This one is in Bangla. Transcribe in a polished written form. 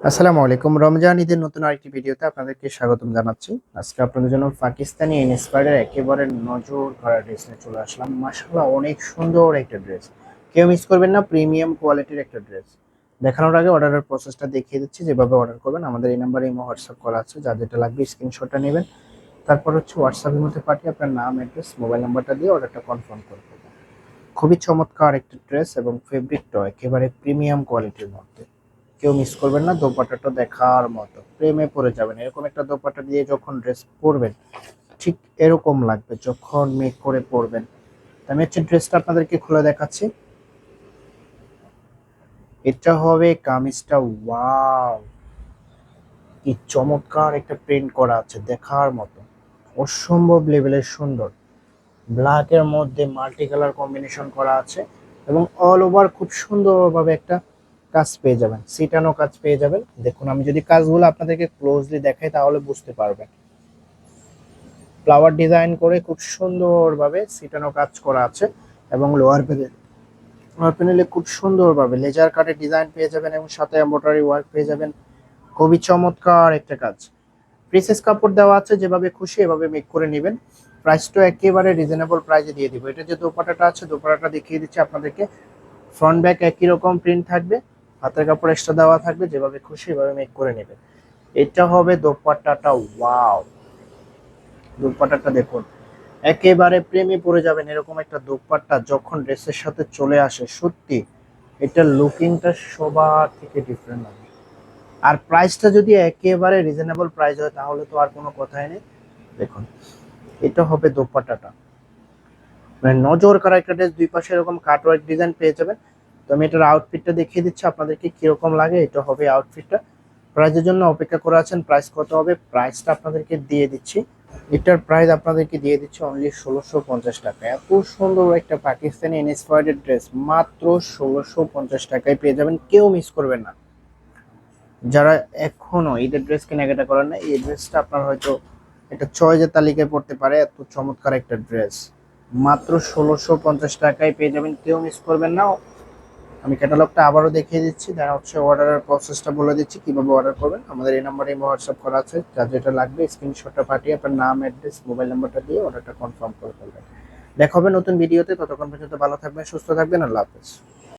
আসসালামু আলাইকুম। রমজান ঈদের নতুন আরেকটি ভিডিওতে আপনাদেরকে স্বাগতম জানাচ্ছি। আজকে আপনাদের জন্য পাকিস্তানি ইন্সপায়ার্ড একেবারে নজর কাড়া ড্রেস নিয়ে চলে আসলাম। মাশাআল্লাহ অনেক সুন্দর একটা ড্রেস। কেউ মিস করবেন না, প্রিমিয়াম কোয়ালিটির একটা ড্রেস। দেখানোর আগে অর্ডারের প্রসেসটা দেখিয়ে দিচ্ছি যেভাবে অর্ডার করবেন। আমাদের এই নাম্বারে ইমো হোয়াটসঅ্যাপ করা আছে। যার যেটা লাগবে স্ক্রিনশটটা নেবেন। তারপর হচ্ছে হোয়াটসঅ্যাপের মধ্যে পাঠিয়ে আপনার নাম, অ্যাড্রেস, মোবাইল নাম্বারটা দিয়ে অর্ডারটা কনফার্ম করে দেবেন। খুবই চমৎকার একটা ড্রেস এবং ফেব্রিকটাও একেবারে প্রিমিয়াম কোয়ালিটির মধ্যে। কেউ মিস করবেন না, দোপাট্টাটা দেখার মতো, প্রেমে পড়ে যাবেন। এরকম একটা দোপাট্টা দিয়ে যখন ড্রেস পরবেন ঠিক এরকম লাগবে যখন মেক করে পরবেন। তো আমি হচ্ছে ড্রেসটা আপনাদেরকে খুলে দেখাচ্ছি। এটা হবে কামিজটা। ওয়াও, কি চমৎকার একটা প্রিন্ট করা আছে, দেখার মতো, অসম্ভব লেভেলের সুন্দর। ব্ল্যাকের মধ্যে মাল্টি কালার কম্বিনেশন করা আছে এবং অল ওভার খুব সুন্দরভাবে একটা কাজ পেয়ে যাবেন, সিটানো কাজ পেয়ে যাবেন। দেখুন, আমি যদি কাজগুলো আপনাদেরকে ক্লোজলি দেখাই তাহলে বুঝতে পারবেন। ফ্লাওয়ার ডিজাইন করে খুব সুন্দরভাবে সিটানো কাজ করা আছে এবং লোয়ার প্যানেলে খুব সুন্দরভাবে লেজার কাটের ডিজাইন পেয়ে যাবেন এবং সাথে এমব্রয়ডারি ওয়ার্ক পেয়ে যাবেন। খুবই চমৎকার একটা কাজ। প্রিন্সেস কাপড় দেওয়া আছে, যেভাবে খুশি এভাবে মেক করে নেবেন। প্রাইসটা একেবারে রিজনেবল প্রাইসে দিয়ে দিব। এটা যে দোপাট্টাটা আছে, দোপাট্টাটা দেখিয়ে দিচ্ছি আপনাদেরকে। ফ্রন্ট ব্যাক একই রকম প্রিন্ট থাকবে, হাতের কাপড় এক্সট্রা দেওয়া থাকবে, যেভাবে খুশি এভাবে মেক করে নেবেন। এটা হবে দোপাট্টাটা। ওয়াও, দোপাট্টাটা দেখুন, একেবারে প্রেমে পড়ে যাবেন। এরকম একটা দোপাট্টা যখন ড্রেসের সাথে চলে আসে, সত্যি এটা লুকিংটা সবার থেকে ডিফারেন্ট হবে। আর প্রাইসটা যদি একেবারে রিজনেবল প্রাইস হয় তাহলে তো আর কোনো কথাই নেই। দেখুন, এটা হবে দোপাট্টাটা, মানে নজর কাড়া একটা ড্রেস। দুই পাশে এরকম কাটওয়ার্ক ডিজাইন পেয়ে যাবেন। তো আমি এটার আউটফিটটা দেখিয়ে দিচ্ছি আপনাদেরকে কিরকম লাগে। এটা হবে আউটফিটটা। প্রাইজের জন্য অপেক্ষা করে আছেন, প্রাইস কত হবে প্রাইসটা আপনাদেরকে দিয়ে দিচ্ছি। এটার প্রাইস আপনাদেরকে দিয়ে দিচ্ছি অনলি ১৬৫০ টাকা। এত সুন্দর একটা পাকিস্তানি ইন্সপায়ার্ড ড্রেস মাত্র ১৬৫০ টাকায় পেয়ে যাবেন, কেউ মিস করবেন না। যারা এখনো ঈদের ড্রেস কেনাকাটা করেন না, এই ড্রেসটা আপনার হয়তো একটা চয়েজের তালিকায় পড়তে পারে। এত চমৎকার একটা ড্রেস মাত্র ১৬৫০ টাকায় পেয়ে যাবেন, কেউ মিস করবেন না। আমি ক্যাটালগটা আবারও দেখিয়ে দিচ্ছি, যারা হচ্ছে অর্ডারের প্রসেসটা বলে দিচ্ছি কিভাবে অর্ডার করবেন। আমাদের এই নাম্বারে হোয়াটসঅ্যাপ করা আছে। যার যেটা লাগবে স্ক্রিনশটটা পাঠিয়ে আপনার নাম, অ্যাড্রেস, মোবাইল নাম্বারটা দিয়ে অর্ডারটা কনফার্ম করে ফেলবেন। দেখা হবে নতুন ভিডিওতে। ততক্ষণ পর্যন্ত ভালো থাকবেন, সুস্থ থাকবেন। আল্লাহ হাফেজ।